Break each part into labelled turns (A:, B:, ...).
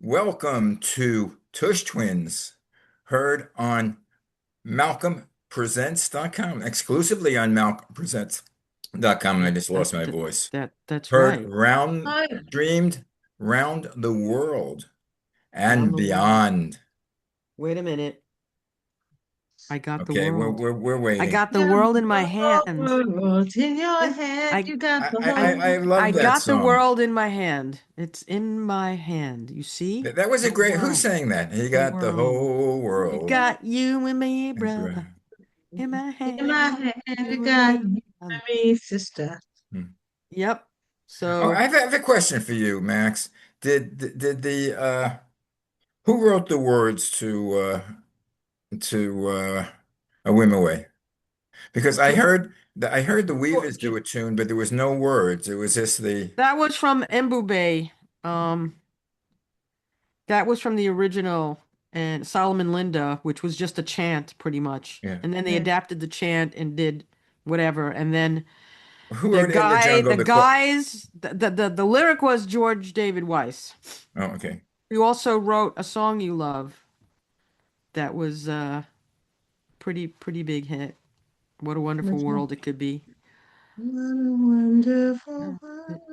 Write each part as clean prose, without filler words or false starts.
A: Welcome to Tush Twins, heard on MalcolmPresents.com, exclusively on MalcolmPresents.com. And I
B: That,
A: just
B: that,
A: lost my
B: that,
A: voice.
B: that's
A: Heard
B: right.
A: round,
C: Hi.
A: streamed round the world
B: Round
A: and
B: the world.
A: beyond.
B: Wait a minute. I got the
A: Okay, we're
B: world.
A: we're, we're
B: I
A: waiting.
B: got the
C: Yeah,
B: world in my
C: the
B: hand.
C: whole world's in your
B: Yeah,
C: hand.
B: I
C: You got
A: I
C: the
A: I
B: I
A: I I
C: whole
B: I
A: love that
B: got the
A: song.
B: world in my hand. It's in my hand. You see?
A: That was a
B: The
A: great. Who
B: world.
A: sang that? He
B: The
A: got the
B: world.
A: whole
B: It
A: world.
B: got you and me, brother. In my
C: in my
B: hand.
C: hand. You
B: You and
C: got
B: me.
C: you and me, sister.
A: Hmm.
B: Yep.
A: Oh,
B: So
A: I have a question for you, Max. Did the who wrote the words to A Whim Away? Because I heard the Weavers do a tune, but there was no words. It was just the
B: that was from Mbube. Um, That was from the original and Solomon Linda, which was just a chant pretty much.
A: yeah.
B: And then they
C: Yeah.
B: adapted the chant and did whatever. And then
A: Who wrote In the Jungle?
B: the guys, the lyric was George David Weiss,
A: Oh, okay.
B: who also wrote A Song You Love. That was pretty big hit. What a wonderful
C: Which one?
B: world it could be.
C: What a wonderful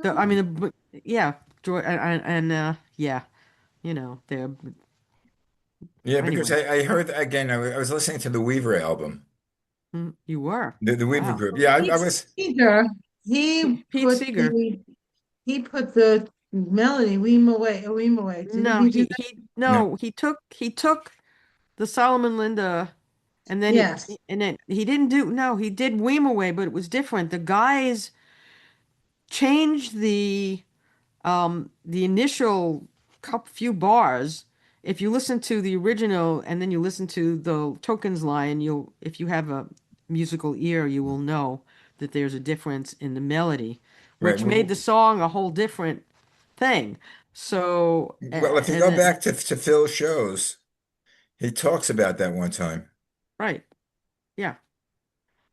B: Yeah. I
C: world.
B: mean, yeah, George and yeah, they're
A: Yeah, because
B: anyway.
A: I heard again. I was listening to the Weaver album,
B: You were.
A: the Weaver
B: Wow.
A: group. Yeah, I
C: Pete
A: was.
C: Seeger, he
B: Pete
C: put
B: Seeger.
C: the he put the melody, Weem away. Didn't
B: No,
C: he do that?
A: No.
B: he took the Solomon Linda and then
C: Yes.
B: he didn't do no, he did Weem Away, but it was different. The guys changed the initial couple few bars. If you listen to the original and then you listen to the Tokens line, you'll if you have a musical ear, you will know that there's a difference in the melody,
A: Right.
B: which made the song a whole different thing. So,
A: Well, if you
B: and
A: go
B: then
A: back to Phil's shows, he talks about that one time.
B: right. Yeah.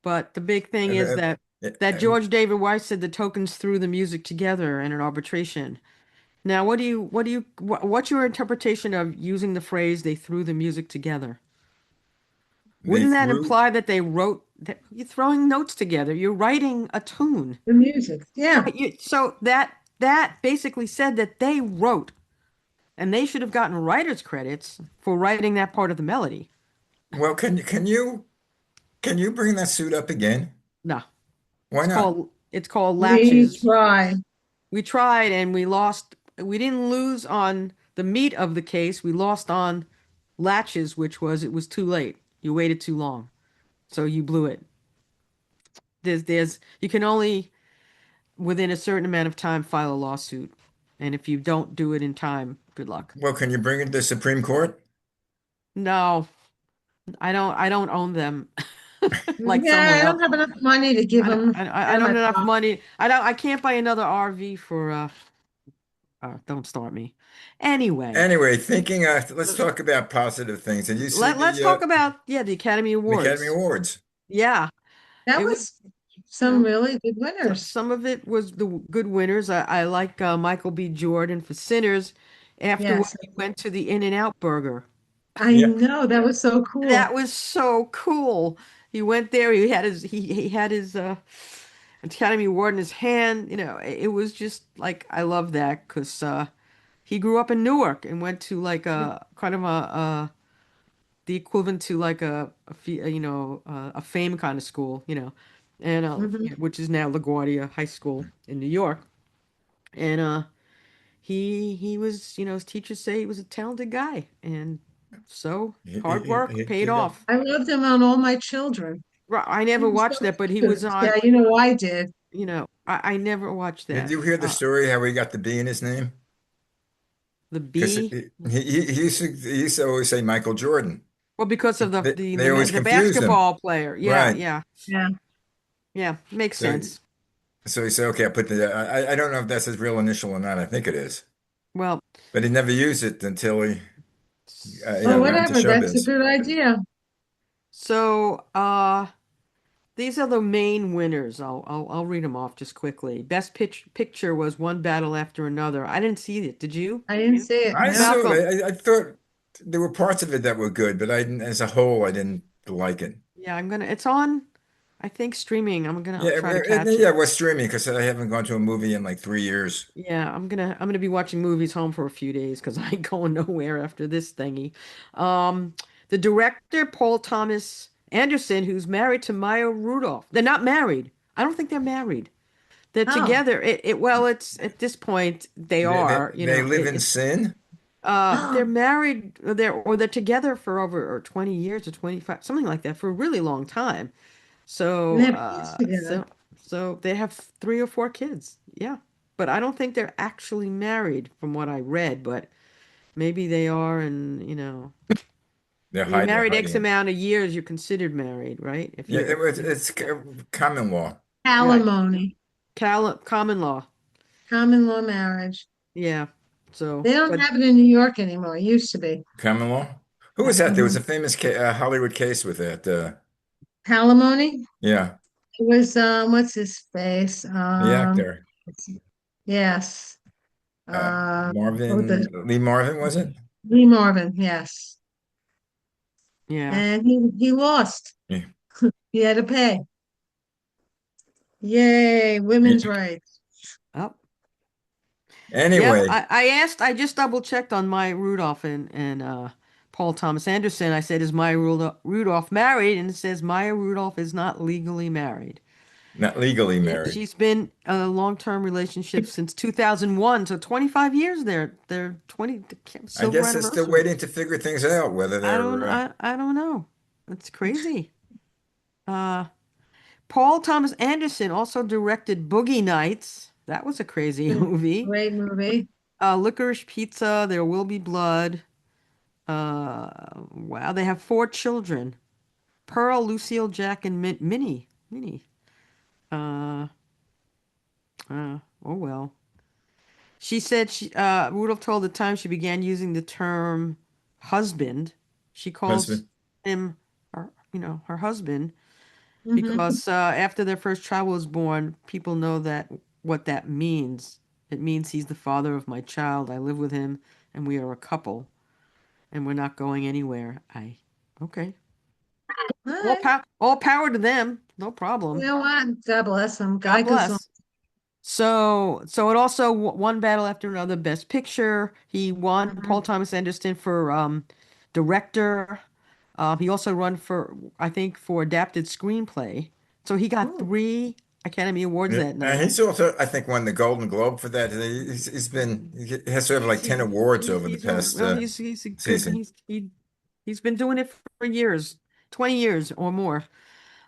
B: But the big thing
A: Uh,
B: is
A: uh,
B: that George David Weiss said the tokens threw the music together in an arbitration. Now, what's your interpretation of using the phrase they threw the music together?
A: They
B: Wouldn't that
A: threw.
B: imply that they wrote that you're throwing notes together? You're writing a tune.
C: The music. Yeah.
B: Right. So that basically said that they wrote and they should have gotten writer's credits for writing that part of the melody.
A: Well, can you bring that suit up again?
B: No,
A: Why not?
B: it's called
C: We
B: Latches.
C: try.
B: We tried and we lost. We didn't lose on the meat of the case. We lost on Latches, which was it was too late. You waited too long, so you blew it. You can only within a certain amount of time file a lawsuit, and if you don't do it in time, good luck.
A: Well, can you bring it to the Supreme Court?
B: No, I don't own them like
C: Yeah,
B: someone
C: I
B: else.
C: don't have enough money to give them
B: I
C: out of
B: don't
C: my
B: have enough
C: pocket.
B: money. I can't buy another RV for don't start me. Anyway.
A: Anyway, thinking, let's talk about positive things. Did you see
B: Let's talk about the Academy
A: the Academy
B: Awards.
A: Awards?
B: Yeah,
C: That
B: it was,
C: was
B: you
C: some
B: know,
C: really good winners.
B: some of it was the good winners. I like Michael B. Jordan for Sinners. Afterward,
C: Yes.
B: he went to the In-N-Out Burger.
C: I
A: Yeah.
C: know. That was so cool.
B: That was so cool. He went there. He had his Academy Award in his hand. It was just like I love that because he grew up in Newark and went to like a kind of a the equivalent to like a fame kind of school, and
C: Hmm.
B: which is now LaGuardia High School in New York. And he was, his teachers say he was a talented guy, and so hard work paid
A: He got,
B: off.
C: I loved him on All My Children.
B: I
C: He
B: never
C: was so
B: watched that, but he was
C: cute.
B: on.
C: Yeah, you know I did.
B: I never watched
A: did
B: that.
A: you hear the story how he got the B in his name?
B: The
A: Because
B: B.
A: he used to always say Michael Jordan.
B: Well, because of
A: They always
B: the
A: confused him.
B: basketball player. Yeah,
A: Right.
B: yeah,
C: Yeah.
B: yeah. Makes
A: So
B: sense.
A: so he said, okay, I put I don't know if that's his real initial or not. I think it is.
B: Well,
A: But he never used it until he
C: Oh,
A: got into
C: whatever. That's a
A: showbiz.
C: good idea.
B: so these are the main winners. I'll read them off just quickly. Best picture was One Battle After Another. I didn't see it. Did you?
C: I didn't see it.
A: I
C: No.
A: saw
B: Malcolm.
A: it. I thought there were parts of it that were good, but as a whole, I didn't like it.
B: Yeah, I'm gonna. It's on, I think, streaming. I'll
A: Yeah,
B: try to catch
A: yeah,
B: it.
A: it was streaming because I haven't gone to a movie in like 3 years.
B: Yeah, I'm gonna be watching movies home for a few days because I ain't going nowhere after this thingy. Um, the director Paul Thomas Anderson, who's married to Maya Rudolph. They're not married. I don't think they're married. They're
C: Oh.
B: together. Well, it's at this point they are.
A: They live in sin.
B: They're married. They're together for over or 20 years or 25, something like that, for a really long time.
C: And
B: So,
C: they have kids together.
B: so they have 3 or 4 kids. Yeah. But I don't think they're actually married from what I read, but maybe they are. And, when you're
A: They're
B: married
A: hiding
B: X
A: it.
B: amount of years, you're considered married, right? If
A: Yeah,
B: you're,
A: it's common law.
B: right.
C: Alimony,
B: Common law.
C: common law marriage.
B: Yeah. So,
C: They don't
B: but
C: have it in New York anymore. It used to be.
A: Common law. Who was that? There was
C: Hmm.
A: a famous Hollywood case with that.
C: Alimony.
A: Yeah,
C: It was what's his face?
A: the actor.
C: Yes. Oh,
A: Marvin
C: the
A: Lee Marvin, was it?
C: Lee Marvin, yes.
B: yeah.
C: And he lost.
A: Yeah.
C: He had to pay. Yay, women's
A: Yeah.
C: rights.
B: Oh, yep.
A: Anyway,
B: I just double checked on Maya Rudolph and Paul Thomas Anderson. I said, is Maya Rudolph married? And it says Maya Rudolph is not legally married.
A: not legally
B: Yeah,
A: married.
B: she's been in a long-term relationship since 2001, so 25 years they're 20
A: I
B: silver
A: guess they're still
B: anniversary.
A: waiting to figure things out, whether they're
B: I don't know. It's crazy. Uh, Paul Thomas Anderson also directed Boogie Nights. That was a crazy movie.
C: Great movie.
B: Licorice Pizza, There Will Be Blood. Wow, they have 4 children. Pearl, Lucille, Jack, and Minnie. Minnie. Uh, oh well. She said Rudolph told the time she began using the term husband. She calls
A: husband.
B: him her husband
C: Hmm.
B: because after their first child was born, people know that what that means. It means he's the father of my child. I live with him and we are a couple and we're not going anywhere. Okay.
C: All right.
B: All power to them. No
C: You
B: problem.
C: know what? God bless him.
B: God
C: Guy goes on.
B: bless. So it also one battle after another. Best Picture. He won Paul
C: Mhm.
B: Thomas Anderson for director. He also won for I think for adapted screenplay. So he got
C: Ooh.
B: 3 Academy Awards
A: Yeah.
B: that
A: And
B: night.
A: he's also, I think, won the Golden Globe for that. He has to have like 10 awards over the
B: He's
A: past
B: well he's a good
A: season.
B: he's been doing it for years, 20 years or more.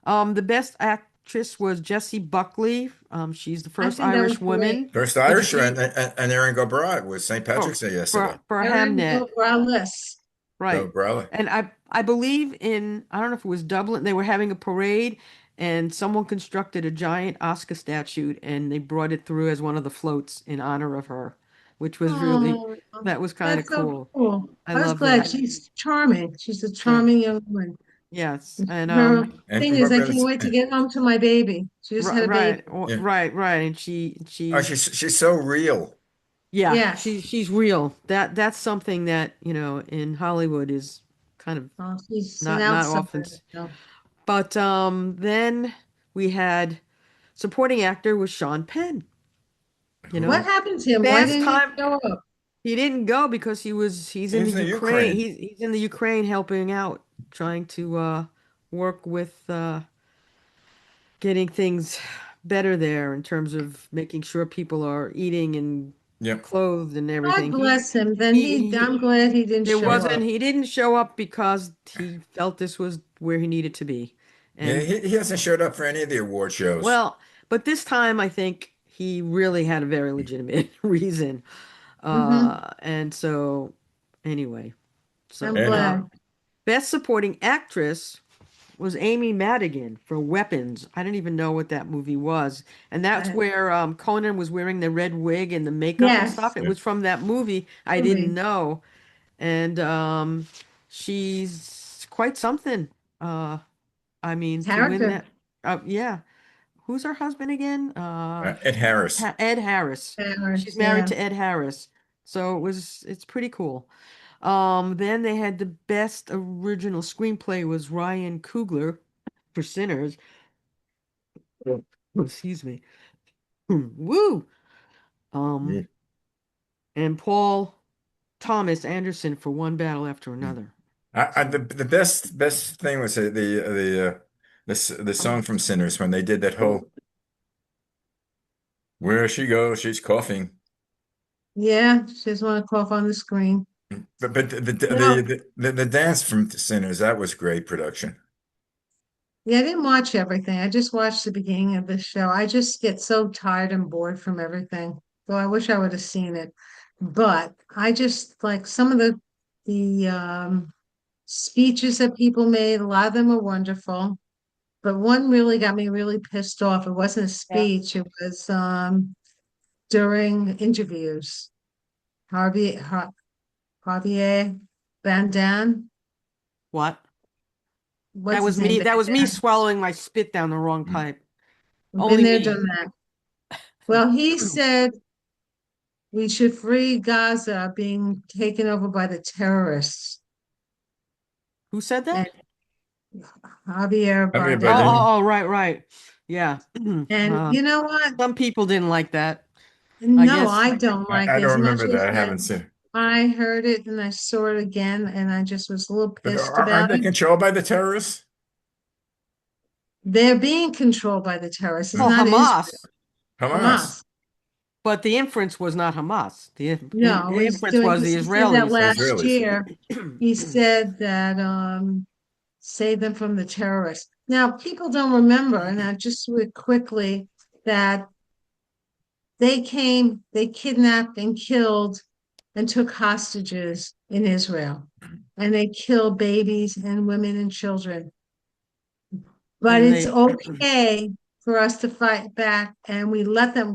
B: The best actress was Jessie Buckley. She's the
C: I
B: first
C: think that was
B: Irish
C: great.
B: woman.
A: First
B: Did you
A: Irish
B: see
A: and Erin go Bragh was St.
B: for
A: Patrick's Day yesterday.
C: Aaron
B: Hamnet?
C: Braless.
A: Go
B: Right.
A: Bragh.
B: And I believe in I don't know if it was Dublin, they were having a parade and someone constructed a giant Oscar statue and they brought it through as one of the floats in honor of her, which was really
C: Oh,
B: that was kind of
C: that's so
B: cool.
C: cool.
B: I
C: I was
B: love
C: glad.
B: that.
C: She's charming. She's a
B: Yeah.
C: charming young woman.
B: Yes. And
C: Her
A: And
C: thing
A: from
C: is,
A: what
C: I
A: we
C: can't wait to get home to my baby. She just had a baby.
A: yeah.
B: right. And
A: Oh,
B: she's
A: she's so real.
B: yeah,
C: Yes.
B: she's real. That's something that, in Hollywood is kind of
C: Oh, she's an
B: not
C: outsider.
B: often.
C: So.
B: But then we had supporting actor was Sean Penn. You
C: What
B: know,
C: happened to him? Why
B: fast
C: didn't he
B: time.
C: show up?
B: He didn't go because he's in the
A: He's in
B: Ukraine.
A: Ukraine.
B: He's in the Ukraine helping out, trying to work with getting things better there in terms of making sure people are eating and
A: Yep.
B: clothed and
C: God
B: everything.
C: bless him. Then I'm glad he didn't show up.
B: He didn't show up because he felt this was where he needed to be.
A: Yeah,
B: And
A: he hasn't showed up for any of the award shows.
B: well, but this time I think he really had a very legitimate reason.
C: Hmm.
B: And so anyway,
C: I'm
B: so
A: And
C: glad.
B: best supporting actress was Amy Madigan for Weapons. I didn't even know what that movie was. And that's
C: I,
B: where Conan was wearing the red wig and the makeup and
C: yes,
B: stuff. It
A: yeah.
B: was from that movie. I didn't
C: movie.
B: know. And she's quite something. Uh, I mean, to win
C: Character.
B: that. Yeah. Who's her husband again?
A: Ed Harris.
B: Ed Harris. She's
C: Parents,
B: married
C: yeah.
B: to Ed Harris. So it's pretty cool. Then they had the best original screenplay was Ryan Coogler for Sinners. Yeah. Excuse me. Woo! Um,
A: Yeah.
B: and Paul Thomas Anderson for One Battle After Another.
A: The best thing was the song from Sinners when they did that whole "Where she goes, she's coughing."
C: Yeah, she just want to cough on the screen.
A: But
C: You know,
A: the dance from Sinners, that was great production.
C: yeah, I didn't watch everything. I just watched the beginning of the show. I just get so tired and bored from everything. So I wish I would have seen it. But I just like some of the speeches that people made, a lot of them were wonderful. But one really got me really pissed off. It wasn't a
B: Yeah.
C: speech, it was during interviews. Javier Bandan,
B: What? That
C: what's
B: was
C: his name?
B: me. That was me
C: Bandan.
B: swallowing my spit down the wrong pipe.
C: Been
B: Only
C: there,
B: me.
C: done that. Well, he said we should free Gaza being taken over by the terrorists.
B: Who said
C: And
B: that?
C: Javier
A: Everybody
B: Oh,
C: Bardem.
A: didn't.
B: oh, oh, right, right. Yeah.
C: And you know what?
B: Some people didn't like that. I
C: No,
B: guess.
C: I don't like
A: I
C: it
A: don't
C: as much
A: remember that.
C: as
A: I
C: that
A: haven't seen.
C: I heard it and I saw it again and I just was a little
A: But
C: pissed
A: aren't
C: about
A: they
C: it.
A: controlled by the terrorists?
C: They're being controlled by the terrorists. It's
B: Oh,
C: not Israel,
B: Hamas.
A: Hamas.
C: Hamas.
B: But the inference was not Hamas.
C: No,
B: The
C: he's
B: inference
C: doing
B: was
C: because
B: the
C: he said that
B: Israelis.
A: The
C: last
A: Israelis.
C: year. He said that save them from the terrorists. Now, people don't remember, and I just would quickly that they came, they kidnapped and killed and took hostages in Israel, and they killed babies and women and children. But
B: And
C: it's
B: they,
C: okay for us to fight back, and we let them.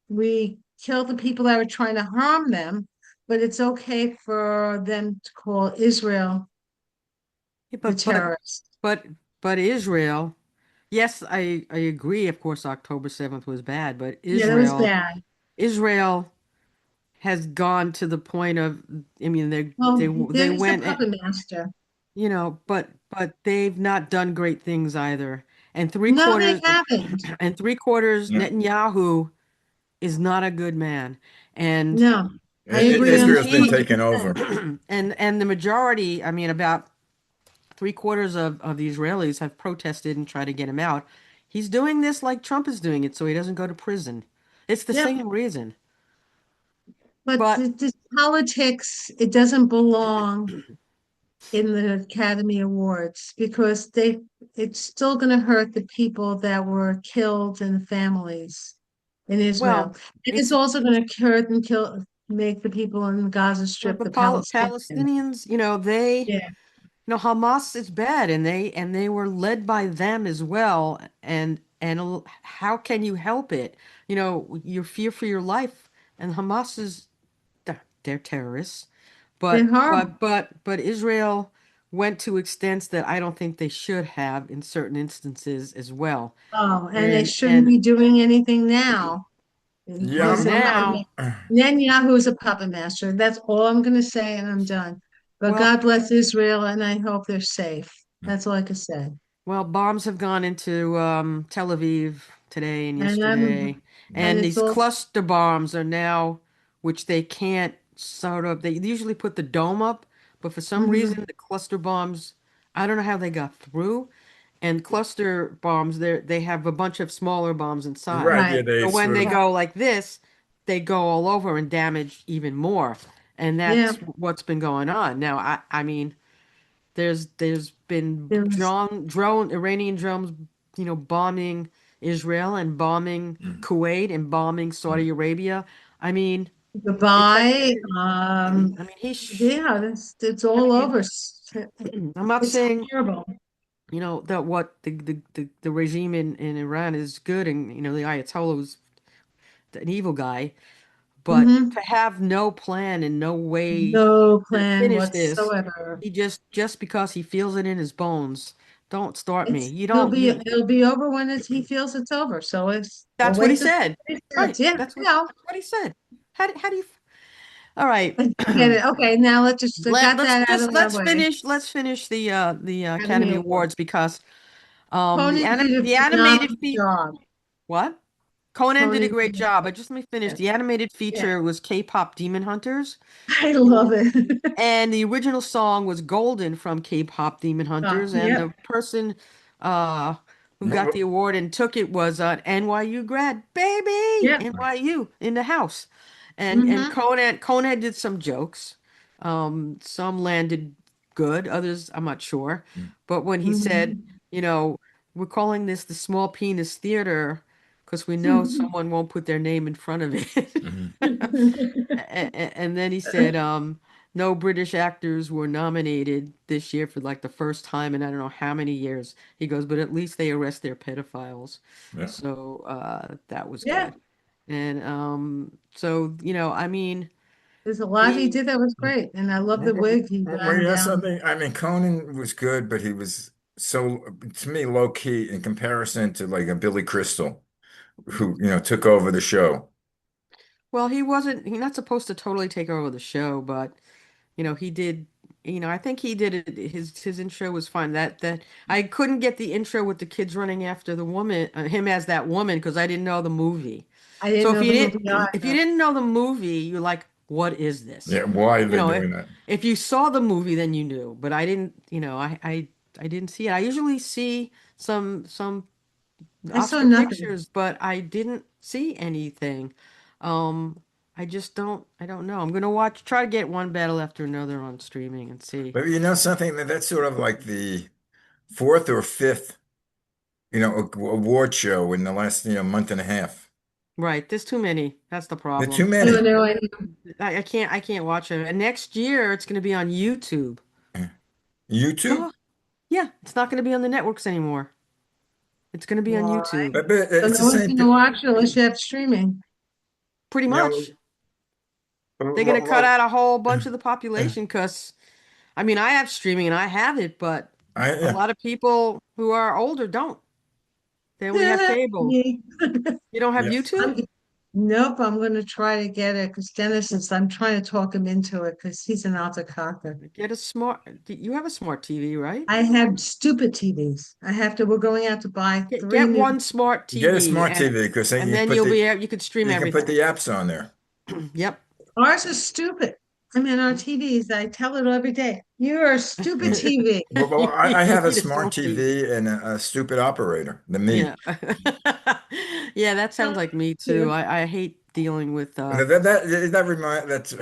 C: We kill the people that were trying to harm them, but it's okay for them to call Israel the
B: but, but,
C: terrorists.
B: but, but Israel, yes, I agree. Of course, October 7th was bad, but
C: Yeah, that was bad.
B: Israel has gone to the point of, I mean,
C: Well,
B: they
C: there is a
B: went,
C: puppet master.
B: but they've not done great things either. And three
C: No, they
B: quarters,
C: haven't.
B: and three quarters,
A: Yeah.
B: Netanyahu is not a good man. And
C: No, I agree on
B: he
C: that
A: Israel's been
B: he
C: 100%.
A: taken over.
B: and the majority, I mean, about three quarters of the Israelis have protested and tried to get him out. He's doing this like Trump is doing it, so he doesn't go to prison. It's the
C: Yep.
B: same reason.
C: But
B: But
C: this politics, it doesn't belong in the Academy Awards because it's still going to hurt the people that were killed and the families in Israel.
B: well,
C: And it's
B: it's
C: also going to hurt and make the people in the Gaza Strip,
B: the
C: the Palestinians.
B: Palestinians,
C: Yeah,
B: Hamas is bad, and they were led by them as well. And how can you help it? You fear for your life, and Hamas is they're terrorists.
C: they're
B: But
C: horrible.
B: but Israel went to extents that I don't think they should have in certain instances as well.
C: Oh, and they shouldn't
B: And
C: be doing anything now
A: Yeah,
B: and
C: because of
B: now,
C: Netanyahu is a puppet master. That's all I'm going to say, and I'm done. But
B: well,
C: God bless Israel, and I hope they're safe. That's all I can say.
B: bombs have gone into Tel Aviv today and
C: And
B: yesterday,
C: and
B: and
C: it's
B: these
C: all.
B: cluster bombs are now, which they can't sort of. They usually put the dome up, but for some
C: Mhm.
B: reason the cluster bombs, I don't know how they got through. And cluster bombs, they have a bunch of smaller bombs inside.
A: right. Yeah,
C: Right.
A: they
B: So when
A: sort
B: they
A: of.
B: go like this, they go all over and damage even more. And
C: Yeah.
B: that's what's been going on. Now, I mean, there's been
C: There was
B: Iranian drones, bombing Israel and bombing Kuwait and bombing Saudi Arabia. I mean, it's like,
C: Dubai.
B: I mean,
C: Yeah, it's
B: I
C: all
B: mean,
C: over.
B: I'm not
C: It's
B: saying,
C: horrible.
B: that what the regime in Iran is good, and the Ayatollah was an evil guy, but
C: Hmm.
B: to have no plan and no way
C: No
B: to
C: plan
B: finish this,
C: whatsoever.
B: he just because he feels it in his bones Don't start me.
C: It's
B: You
C: he'll
B: don't
C: be
B: you
C: it'll be over when he feels it's over. So we'll
B: That's what he
C: wait to see
B: said.
C: what he says.
B: Right.
C: Yeah,
B: That's what he said. How do you All right.
C: I get it. Okay, now let's just
B: Let,
C: got
B: let's
C: that out of
B: just
C: the way.
B: let's finish the
C: Academy
B: Academy
C: Award.
B: Awards because
C: Conan did a
B: the animated
C: phenomenal
B: feature.
C: job.
B: What? Conan did a
C: Conan
B: great
C: did,
B: job, but just let me finish.
C: yes,
B: The animated
C: yeah.
B: feature was K-pop Demon Hunters.
C: I love it.
B: And the original song was Golden from K-pop Demon Hunters, and
C: Yep.
B: the person uh, who got the award and took it was an NYU grad, baby,
C: Yep.
B: NYU in the house. And
C: Mm-hmm.
B: Conan did some jokes. Some landed good, others I'm not sure. But when he said,
C: Mm-hmm.
B: you know, we're calling this the small penis theater because we know someone won't put their name in front of it. And then he said, no British actors were nominated this year for like the first time in I don't know how many years. He goes, but at least they arrest their pedophiles.
A: Yeah.
B: So that was
C: Yeah,
B: good. And so, I mean,
C: there's a lot he
B: the
C: did that was great. And I love
A: Well,
C: the
A: well,
C: wig he
A: well,
C: got
A: yeah,
C: down.
A: something. I mean, Conan was good, but he was so, to me, low key in comparison to like a Billy Crystal, who, took over the show.
B: well, he's not supposed to totally take over the show, but he did, I think he did it. His intro was fine. That I couldn't get the intro with the kids running after the woman, him as that woman, because I didn't know the movie.
C: I didn't
B: So
C: know the movie
B: if you
C: either.
B: didn't know the movie, you're like, what is this?
A: Yeah, why are
B: You
A: they
B: know,
A: doing that?
B: if you saw the movie, then you knew. But I didn't, I didn't see it. I usually see some
C: I saw
B: Oscar
C: nothing.
B: pictures, but I didn't see anything. Um, I don't know. I'm gonna try to get one battle after another on streaming and see.
A: But something that's sort of like the fourth or fifth, award show in the last, month and a half.
B: Right, there's too many. That's the
A: There are too
B: problem.
C: No,
A: many.
C: no,
B: I can't watch it. And next year it's gonna be on YouTube.
A: YouTube?
B: Oh, yeah, it's not gonna be on the networks anymore. It's gonna be on
C: why?
B: YouTube.
A: But
C: So
A: it's
C: no
A: the
C: one's
A: same.
C: gonna watch it unless you have streaming.
B: Pretty
A: You know,
B: much. They're gonna cut
A: well,
B: out a whole bunch of the population because I mean I have streaming and I have it, but a
A: yeah.
B: lot of people who are older don't. They only have cable.
C: Me.
B: You don't have
A: Yeah.
B: YouTube?
C: I'm, nope, I'm gonna try to get it because Dennis is, I'm trying to talk him into it because he's an Alta.
B: Get a smart. You have a smart TV, right?
C: I have stupid TVs. We're going out to buy three
B: Get
C: new.
B: one smart
A: Get a
B: TV
A: smart TV because then
B: and then you could stream
A: you can put
B: everything.
A: the apps on there.
B: Yep.
C: Ours is stupid. I mean, our TVs, I tell it every day. You're a stupid TV.
A: Well, I
B: You
A: have a
B: need a
A: smart
B: smart TV.
A: TV and a stupid operator, the me.
B: Yeah. Yeah, that sounds like me too. I hate dealing with
A: That remind that's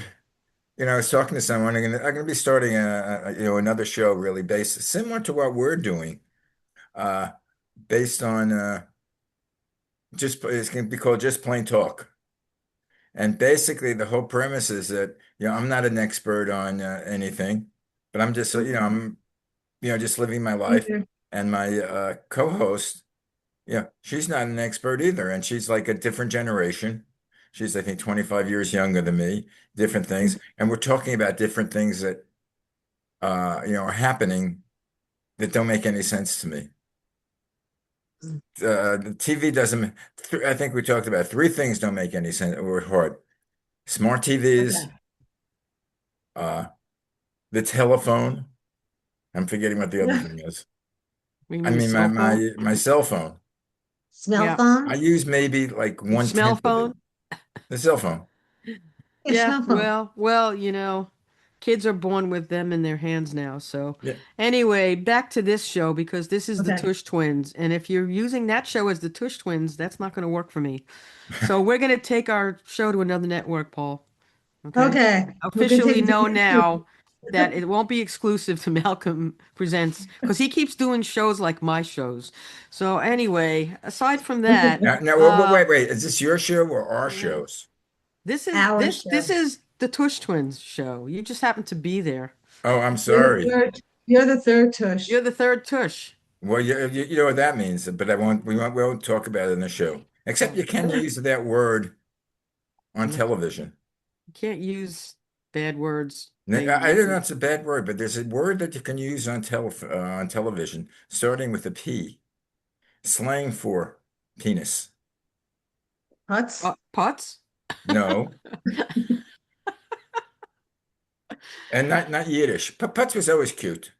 A: I was talking to someone. I'm gonna be starting another show really based similar to what we're doing, uh, based on just it's gonna be called Just Plain Talk. And basically, the whole premise is that I'm not an expert on anything, but I'm just I'm just living my life. And my co-host, yeah, she's not an expert either, and she's like a different generation. She's, I think, 25 years younger than me, different things. And we're talking about different things that are happening that don't make any sense to me. The TV doesn't, I think we talked about three things don't make any sense or hard. Smart TVs,
C: Okay.
A: uh, the telephone. I'm forgetting what the other thing is.
B: you
A: I
B: mean the
A: mean,
B: cell phone?
A: my cell phone.
C: Smell
B: Yeah.
A: I
C: phone?
A: use maybe like
B: The
A: one
B: smell
A: tenth of it.
B: phone?
A: The cell phone.
C: Yeah,
B: Yeah,
C: smell phone.
B: kids are born with them in their hands now. So,
A: Yeah.
B: anyway, back to this show because this is the
C: Okay.
B: Tush Twins. And if you're using that show as the Tush Twins, that's not going to work for me. So, we're going to take our show to another network, Paul. Okay?
C: Okay. We're gonna take
B: Officially
C: it to
B: know
C: YouTube.
B: now that it won't be exclusive to Malcolm Presents because he keeps doing shows like my shows. So, anyway, aside from that,
A: Now,
B: uh,
A: wait. Is this your show or our shows?
C: Our
B: this
C: show.
B: is the Tush Twins show. You just happen to be there.
A: Oh, I'm
C: You're the
A: sorry.
C: third. You're the third Tush.
B: You're the third Tush.
A: Well, you know what that means, but we won't talk about it in the show. Except
B: Oh,
A: you can use that word on
B: no,
A: television.
B: you can't use bad words.
A: I don't know if it's a bad word, but there's a word that you can use on television, starting with a P, slang for penis.
C: Putz.
B: Putts?
A: No, and not Yiddish. Putz was always cute.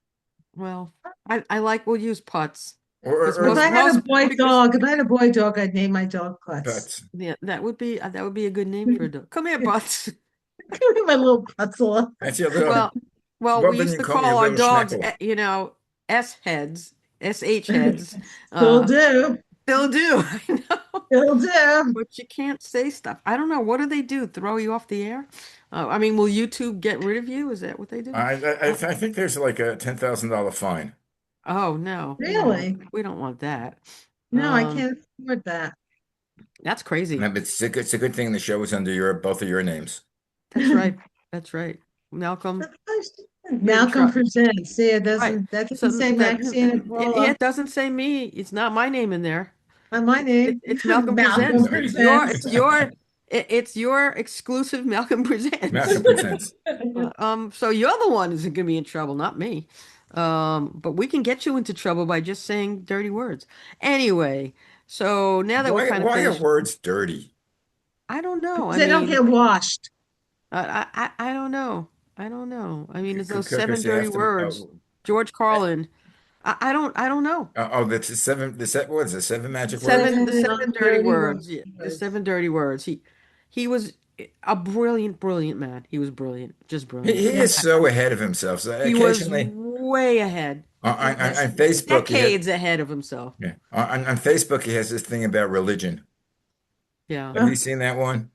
B: Well, I like we'll use putts because
A: Or
C: If I had a boy dog, I'd name my dog Putz.
A: Putz.
B: yeah, that would be a good name for a dog. Come here, Butts.
C: My little Putzela.
A: That's your little.
B: Well, well,
A: What
B: we
A: would
B: used
A: you
B: to
A: call me? A
B: call our
A: little
B: dogs,
A: schmeckle.
B: S heads, SH heads.
C: Still
B: Uh,
C: do.
B: they'll do. I know,
C: Still do.
B: but you can't say stuff. I don't know. What do they do? Throw you off the air? I mean, will YouTube get rid of you? Is that what they do?
A: I think there's like a $10,000 fine.
B: Oh no,
C: Really?
B: we don't want that.
C: No, I can't afford that.
B: That's crazy.
A: And it's a good thing the show is under both of your names.
B: That's right. That's right. Malcolm, you're in
C: Malcolm
B: trouble.
C: presents. See,
B: Right.
C: that
B: So
C: doesn't say Maxine and
B: yeah,
C: Paula
B: it doesn't say me. It's not my name in there.
C: on my name.
B: It's Malcolm
C: Malcolm
B: Presents.
C: presents.
B: It's your exclusive Malcolm Presents.
A: Malcolm presents.
B: So you're the one who's gonna be in trouble, not me. But we can get you into trouble by just saying dirty words. Anyway, so now that we're kind of
A: Why are
B: finished,
A: words dirty?
B: I don't know. I
C: They don't
B: mean,
C: get washed.
B: I don't know. I don't know. I mean, it's those seven
A: Because you
B: dirty
A: have to.
B: words. George Carlin. I don't know.
A: That's the seven. What is it? Seven magic words.
B: The
C: Seven
B: seven dirty
C: dirty
B: words. Yeah, the
C: words.
B: seven dirty words. He was a brilliant, brilliant man. He was brilliant, just brilliant.
A: He
B: Yeah,
A: is so ahead of himself. So
B: he was
A: occasionally
B: way ahead,
C: Yes.
A: on Facebook,
B: decades ahead of himself.
A: yeah, on Facebook he has this thing about religion.
B: Yeah.
A: Have you seen that one?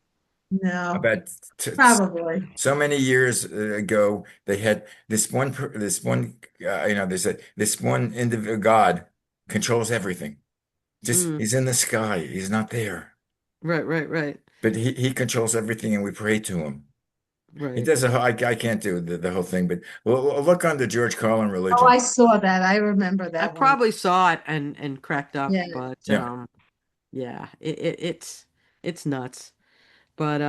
C: No,
A: About t
C: probably.
A: so many years ago, they had this one, they said this one individual God controls everything. Just
B: Mm,
A: he's in the sky. He's not there,
B: right, right, right,
A: but he controls everything, and we pray to him. He
B: right.
A: does I can't do the whole thing, but we'll look on the George Carlin
C: Oh,
A: religion.
C: I saw that. I remember
B: I
C: that one.
B: probably saw it and cracked up,
C: Yeah.
B: but
A: Yeah,
B: yeah, it's nuts. But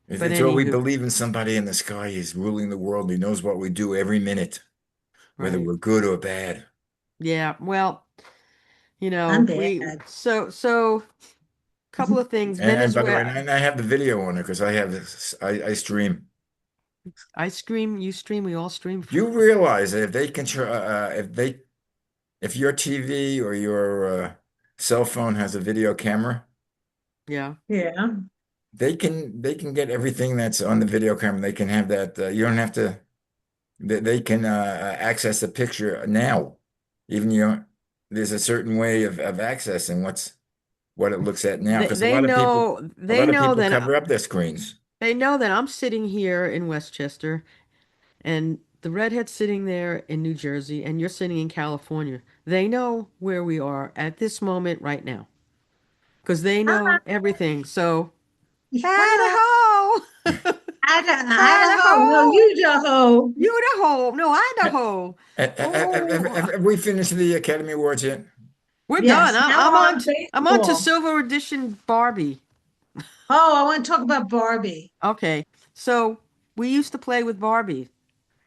A: it's what we
B: anywho,
A: believe in somebody in the sky. He's ruling the world. He knows what we do every minute, whether
B: right.
A: we're good or bad.
B: Yeah, well,
C: I'm
B: we
C: bad.
B: so couple of things.
A: And by the way,
B: Venezuela,
A: and I have the video on it because I stream.
B: I stream, you stream, we all stream.
A: Do you realize that if they control, if your TV or your cell phone has a video camera,
B: Yeah.
C: Yeah.
A: they can get everything that's on the video camera. They can have that. You don't have to. They can access the picture now. Even there's a certain way of accessing what it looks at now because a
B: They
A: lot of
B: know
A: people
B: that
A: cover up their screens.
B: they know that I'm sitting here in Westchester and the redhead's sitting there in New Jersey and you're sitting in California. They know where we are at this moment right now because they know everything. So, Idaho!
C: Idaho. No,
B: Idaho!
C: Idaho.
B: Idaho! No, Idaho! Oh,
A: Have we finished the Academy Awards yet?
B: we're done.
C: Yes. Now we're on
B: I'm on to
C: baseball.
B: Silver Edition Barbie.
C: Oh, I want to talk about Barbie.
B: Okay. So we used to play with Barbie.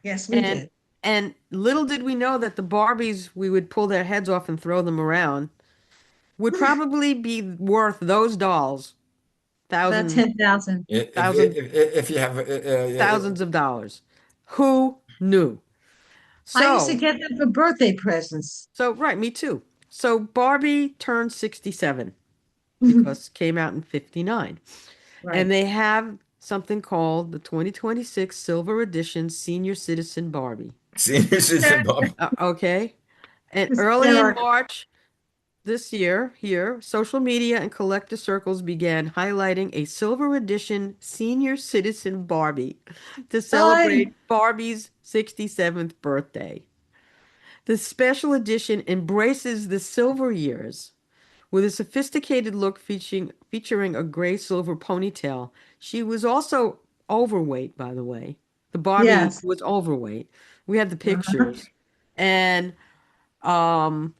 C: Yes, we
B: And
C: did.
B: little did we know that the Barbies we would pull their heads off and throw them around would probably be worth those dolls
C: About
B: thousand
C: 10,000.
B: thousand
A: If you have
B: thousands of dollars. Who knew?
C: I used to
B: So
C: get them for birthday presents.
B: right, me too. So Barbie turned 67 because it came out in 59. And
C: Right.
B: they have something called the 2026 Silver Edition Senior Citizen Barbie.
A: senior citizen Bob.
B: Okay. And early in
C: Hysterical.
B: March this year, here, social media and collector circles began highlighting a silver edition senior citizen Barbie to
C: I,
B: celebrate Barbie's 67th birthday. The special edition embraces the silver years with a sophisticated look featuring a gray silver ponytail. She was also overweight, by the way. The Barbie
C: yes.
B: was overweight. We have the
C: Uh-huh.
B: pictures. And um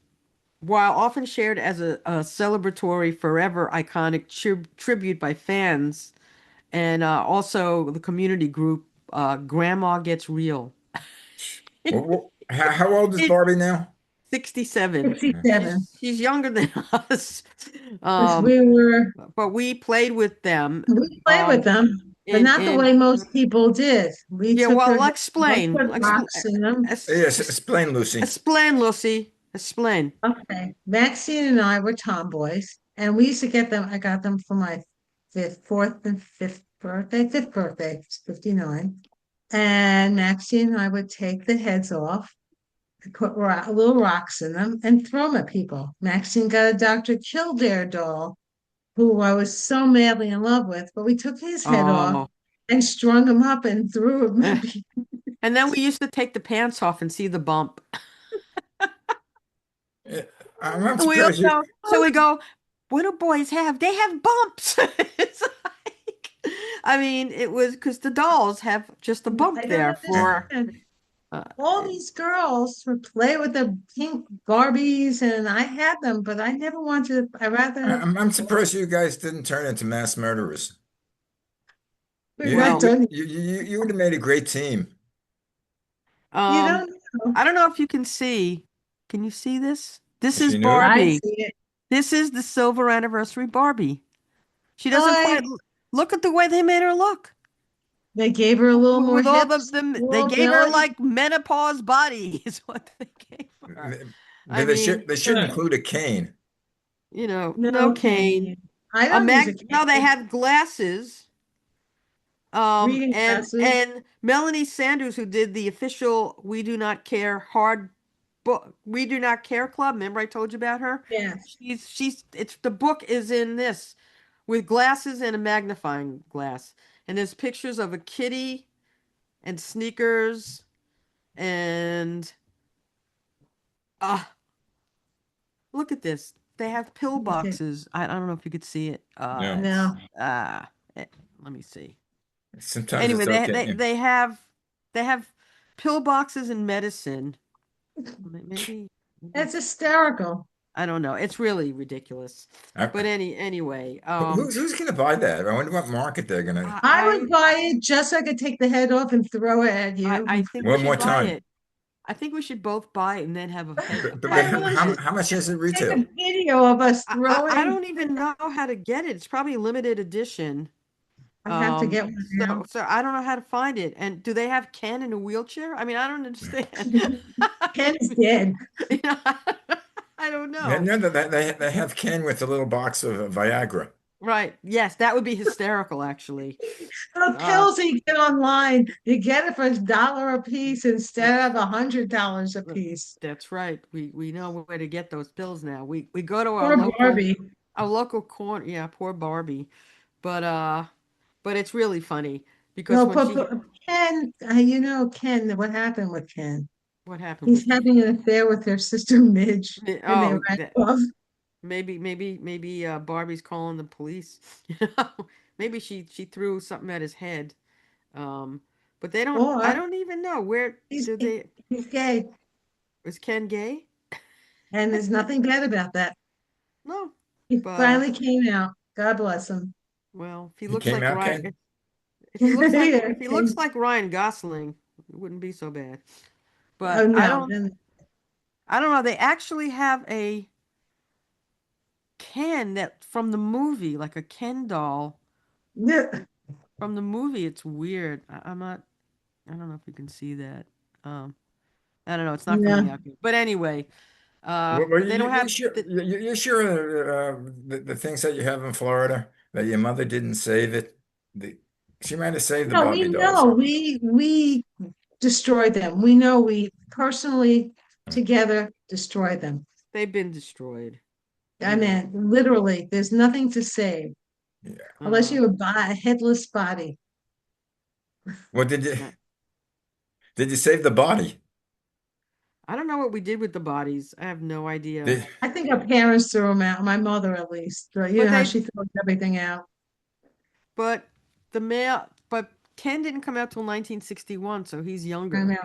B: while often shared as a celebratory, forever iconic tribute by fans and also the community group Grandma Gets Real.
A: How old is
B: It
A: Barbie now?
B: 67.
C: 67.
B: She's younger than us.
C: Because
B: Um,
C: we were,
B: but we played with them.
C: we played with
B: Um,
C: them, but
B: in
C: not the way most people did. We
B: yeah,
C: took
B: well,
C: their
B: I'll
C: heads, I
B: explain.
C: put rocks in them.
A: Yes, explain, Lucy.
B: Explain, Lucy. Explain.
C: Okay. Maxine and I were tomboys, and we used to get them. I got them for my fourth and fifth birthday, 59. And Maxine and I would take the heads off, put little rocks in them, and throw them at people. Maxine got a Dr. Kildare doll, who I was so madly in love with, but we took his head off
B: Oh.
C: and strung him up and threw him
B: Eh.
C: at people.
B: And then we used to take the pants off and see the bump.
A: Yeah, I'm not
B: And we all
A: surprised you.
B: go, so we go, what do boys have? They have bumps. It's like, I mean, it was because the dolls have just a bump
C: I
B: there
C: don't
B: for,
C: understand.
B: uh,
C: All these girls would play with the pink Barbies, and I had them, but I never wanted. I rather have.
A: I'm surprised you guys didn't turn into mass murderers.
C: We're
A: You
C: not
B: well,
C: done.
A: you would have made a great team.
C: You
B: um,
C: don't know.
B: I don't know if you can see. Can you see this? This is
A: She knew it.
C: I
B: Barbie.
C: see it.
B: This is the silver anniversary Barbie. She doesn't
C: I
B: quite look at the way they made her look.
C: They gave her a little more
B: With all
C: hips,
B: they
C: more
B: gave her
C: belly.
B: like menopause body is what they gave her. I mean,
A: They should include a cane.
B: no
C: No
B: cane.
C: cane. I
B: A
C: don't use a
B: no, they
C: cane.
B: have glasses.
C: Reading glasses.
B: And Melanie Sanders, who did the official We Do Not Care hard book, We Do Not Care Club. Remember I told you about her?
C: Yes.
B: It's the book is in this with glasses and a magnifying glass. And there's pictures of a kitty and sneakers and ah, look at this. They have pill
C: Okay.
B: boxes. I don't know if you could see it.
A: No,
B: It's
C: No.
B: let me see.
A: sometimes
B: Anyway,
A: it's okay.
B: they have pill boxes and medicine. Maybe
C: It's hysterical.
B: I don't know. It's really ridiculous. But
A: I,
B: anyway,
A: who's going to buy that? I wonder what market they're going to.
C: I would
B: I
C: buy it just so I could take the head off and throw it at you.
B: I think we
A: One more
B: should buy
A: time.
B: it. I think we should both buy it and then have a head.
A: But
C: I really should
A: how much is it
C: take
A: retail?
C: a video of us
B: I
C: throwing.
B: don't even know how to get it. It's probably limited edition.
C: I have to get one now.
B: So I don't know how to find it. And do they have Ken in a wheelchair? I mean, I don't understand.
C: Ken's dead.
B: You know, I don't
A: No,
B: know.
A: no, they have Ken with a little box of Viagra.
B: Right. Yes, that would be hysterical, actually.
C: The
B: Uh,
C: pills you get online, you get it for $1 a piece instead of $100 a piece.
B: that's right. We know where to get those pills now. We go to
C: Poor Barbie.
B: our local corner. Yeah, poor Barbie. But it's really funny because
C: No,
B: when she
C: but Ken, Ken, what happened with Ken?
B: what happened
C: He's
B: with Ken?
C: having an affair with their sister Midge, and they
B: Oh,
C: ran off.
B: maybe Barbie's calling the police. You know, maybe she threw something at his head. Um, but they don't. I
C: Or
B: don't even know where
C: he's
B: do they.
C: he's gay,
B: Is Ken gay?
C: and there's nothing bad about that.
B: No,
C: He
B: but
C: finally came out. God bless him.
B: well, if he
A: He
B: looks
A: came
B: like
A: out,
B: Ryan,
A: Ken.
C: Yeah,
B: if he looks like Ryan Gosling, it wouldn't be so bad.
C: oh
B: But
C: no, then
B: I don't know. They actually have a Ken that from the movie, like a Ken doll
C: no,
B: from the movie. It's weird. I'm not. I don't know if you can see that. Um, I don't know. It's not coming
C: no.
B: out good. But anyway,
A: Well,
B: but they don't have.
A: you sure the things that you have in Florida that your mother didn't save it? The, she might have saved the
C: No, we
A: Barbie dolls.
C: know we destroyed them. We know we personally together destroyed them.
B: They've been destroyed.
C: I
B: You know.
C: mean, literally, there's nothing to save
A: Yeah.
C: unless
B: Uh,
C: you would buy a headless body.
A: Well, did you save the body?
B: I don't know what we did with the bodies. I have no idea.
A: Did,
C: I think our parents threw them out. My mother, at least. You
B: But
C: know how
B: they,
C: she throws everything out.
B: but Ken didn't come out till 1961, so he's
C: I
B: younger.
C: know.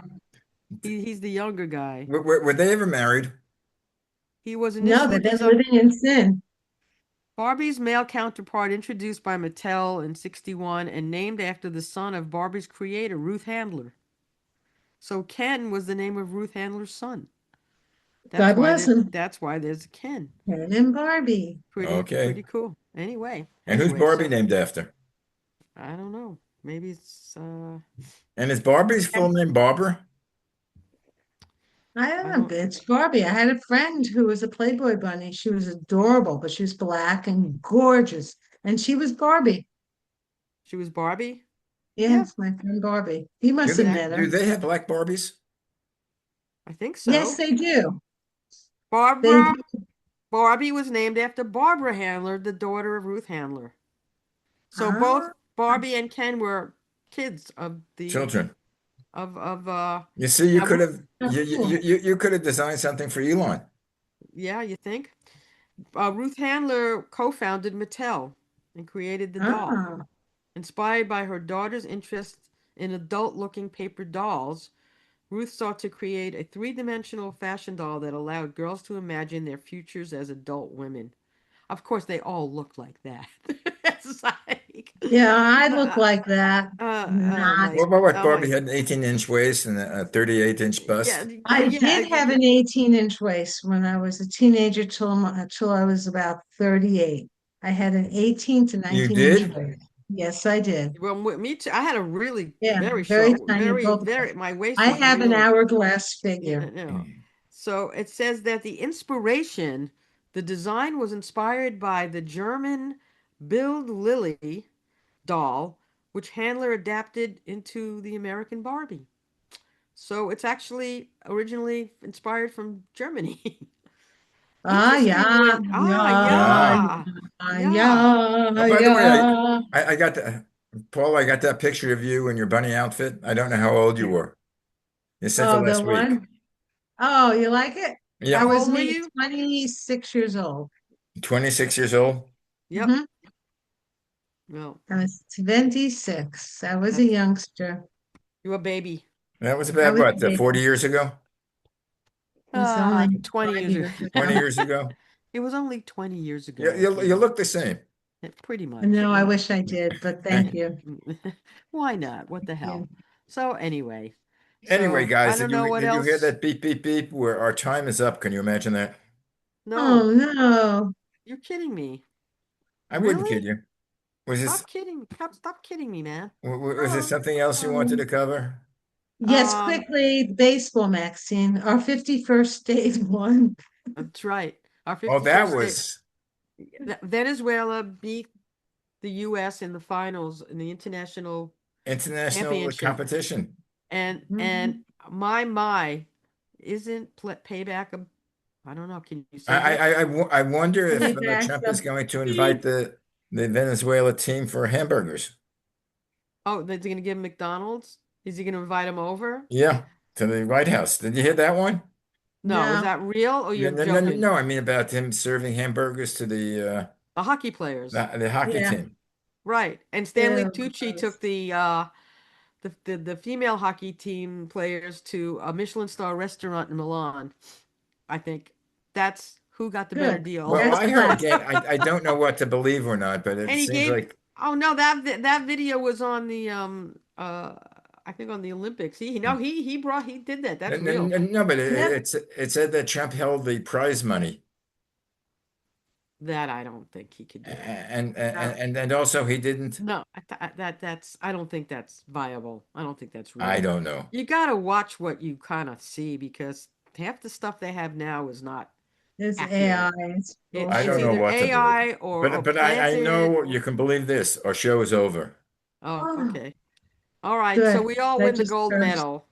B: He's the younger guy.
A: were they ever married?
B: He was
C: No,
B: initially
C: they've been
B: he's a
C: living in sin.
B: Barbie's male counterpart introduced by Mattel in 61 and named after the son of Barbie's creator, Ruth Handler. So Ken was the name of Ruth Handler's son.
C: God bless him.
B: That's why there's a Ken.
C: Ken and Barbie.
A: Okay.
B: Pretty cool.
A: And who's Barbie
B: So
A: named after?
B: I don't know. Maybe it's
A: And is Barbie's full name Barbara?
C: I
B: I
C: don't
B: don't
C: know. It's Barbie. I had a friend who was a Playboy bunny. She was adorable, but she was black and gorgeous. And she was Barbie.
B: she was Barbie? Yeah,
C: Yes, my friend Barbie. He must have met
A: Do
C: her.
A: they have black Barbies?
B: I think
C: Yes,
B: so.
C: they do. They
B: Barbara
C: do.
B: Barbie was named after Barbara Handler, the daughter of Ruth Handler. So both
C: Ah,
B: Barbie and Ken were kids of the
A: Children.
B: of
A: You see, you
B: now
A: could
B: Ruth,
A: have
C: how cool.
A: you could have designed something for Elon.
B: yeah, you think? Ruth Handler co-founded Mattel and created the doll.
C: Ah,
B: Inspired by her daughter's interest in adult-looking paper dolls, Ruth sought to create a three-dimensional fashion doll that allowed girls to imagine their futures as adult women. Of course, they all look like that. It's like,
C: yeah, I look
B: uh,
C: like that.
B: oh
C: Not.
B: my,
A: What
B: oh my,
A: Barbie had an 18-inch waist and a 38-inch
B: yeah,
A: bust?
C: I
B: yeah,
C: did have an 18-inch waist when I was a teenager till I was about 38. I had an 18 to
A: You
C: 19-inch
A: did?
C: waist. Yes, I did.
B: well, me too. I had a really
C: Yeah,
B: very
C: very
B: short,
C: tiny both of us.
B: my waist
C: I
B: was
C: have an
B: really,
C: hourglass
B: yeah,
C: figure.
B: no. So it says that the design was inspired by the German Bild Lily doll, which Handler adapted into the American Barbie. So it's actually originally inspired from Germany.
C: Ah,
B: Interesting
C: yeah,
B: when,
C: yeah,
A: Yeah.
B: yeah.
A: Oh,
C: yeah,
A: by the way,
C: yeah.
A: I got the Paul, I got that picture of you in your bunny outfit. I don't know how old you were. You sent it
C: Oh, the
A: last week.
C: one. Oh, you like it? That
A: Yep.
B: How
C: was
B: old were
C: me,
B: you?
C: 26 years old.
A: 26 years old.
B: Yep.
C: Hmm.
B: Well,
C: I was 26. I was a
B: that's
C: youngster.
B: you a baby.
A: That was
C: I
A: about
C: was
A: what,
C: a baby.
A: 40 years ago?
C: It was only
B: 20
C: five
B: years ago.
C: years
A: 20
C: ago.
A: years ago?
B: It was only 20 years
A: You,
B: ago,
A: you,
B: you
A: you
B: know.
A: look the same.
B: Pretty much.
C: No, I
B: Yeah.
C: wish I did, but thank you.
B: Why not? What the
C: Yeah.
B: hell? So anyway,
A: Anyway,
B: I
A: guys,
B: don't know what
A: did you hear
B: else.
A: that beep beep beep where our time is up? Can you imagine that?
B: No,
C: Oh no.
B: you're kidding me.
A: I wouldn't kid
B: Really?
A: you. Was this
B: Stop kidding me, man.
A: was there
C: Oh,
A: something else you wanted
C: oh.
A: to cover?
C: Yes,
B: Um,
C: quickly, baseball, Maxine. Our 51st state won.
B: that's right. Our
A: Oh, that
B: 51st state.
A: was
B: Venezuela beat the U.S. in the finals in the international
A: international
B: championship,
A: competition.
B: and
C: Mhm.
B: my isn't payback a I don't know. Can you
A: I,
B: say
A: I,
B: that?
A: I wonder if
C: Payback
A: Trump is
C: the
A: going to invite
C: beep.
A: the Venezuela team for hamburgers.
B: Oh, they're going to give him McDonald's? Is he going to invite him over?
A: Yeah, to the White House. Did you hear that one?
B: No, is
C: No.
B: that real or
A: No,
B: you're
A: no, no,
B: joking?
A: no. I mean about him serving hamburgers to
B: The hockey players.
A: the hockey
C: Yeah.
A: team.
B: Right. And Stanley
C: Ew,
B: Tucci
C: gross.
B: took the female hockey team players to a Michelin star restaurant in Milan. I think that's who got the better
C: Good.
B: deal.
A: Well,
C: That's
A: I heard
C: class.
A: again. I don't know what to believe or not, but it
B: And he
A: seems
B: gave
A: like
B: oh no, that video was on the I think on the Olympics. He did that.
A: no,
B: That's
A: no,
B: real.
A: no, no, but
C: Yep.
A: it said that Trump held the prize money,
B: That I don't think he could do. No.
A: and also he didn't.
B: No, that's I don't think that's viable. I don't think that's
A: I
B: real.
A: don't know.
B: You got to watch what you kind of see because half the stuff they have now is not
C: It's AI.
B: accurate.
C: It's
A: I
B: It's
A: don't know
C: bullshit.
B: either
A: what to believe.
B: AI or
A: But I
B: planted.
A: know you can believe this. Our show is over.
B: Oh,
C: Oh,
B: okay. All right. So
C: good.
B: we all
C: That
B: win the
C: just
B: gold
C: hurts.
B: medal.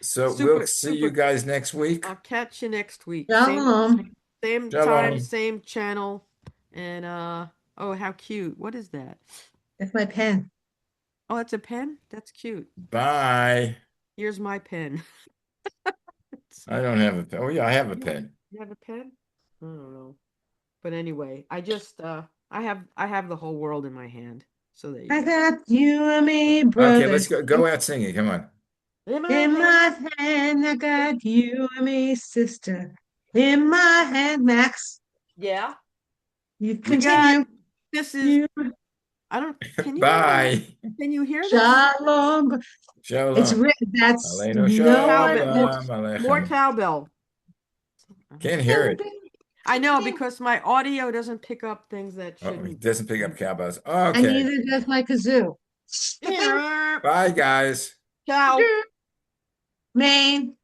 A: So we'll
B: Super,
A: see you
B: super.
A: guys next week.
B: I'll catch you next week.
C: Shalom.
B: Same time,
A: Shalom.
B: same channel. And oh, how cute. What is that?
C: That's my pen.
B: Oh, that's a pen? That's cute.
A: Bye.
B: Here's my pen.
A: I don't have a pen. Oh yeah, I have a
B: You
A: pen.
B: you have a pen? I don't know. But anyway, I have the whole world in my hand. So there you
C: I
B: go.
C: got you and me,
A: Okay,
C: brother.
A: let's go out singing. Come on.
B: In my
C: In
B: hand.
C: my hand, I got you and me, sister. In my hand, Max.
B: Yeah.
C: You
B: We got,
C: continue.
B: this is,
C: You
B: I don't,
A: Bye.
B: can you hear this?
C: Shalom. It's
A: Shalom.
C: written. That's
A: Aleinu
C: no one.
B: Cowbell, more,
A: shalom
B: more
A: aleichem.
B: cowbell.
A: Can't hear it.
B: I know because my audio doesn't pick up things that
A: Oh, he
B: shouldn't.
A: doesn't pick up cowbells.
C: And
A: Okay.
C: neither does my kazoo.
A: Bye, guys.
B: Ciao.
C: Maine.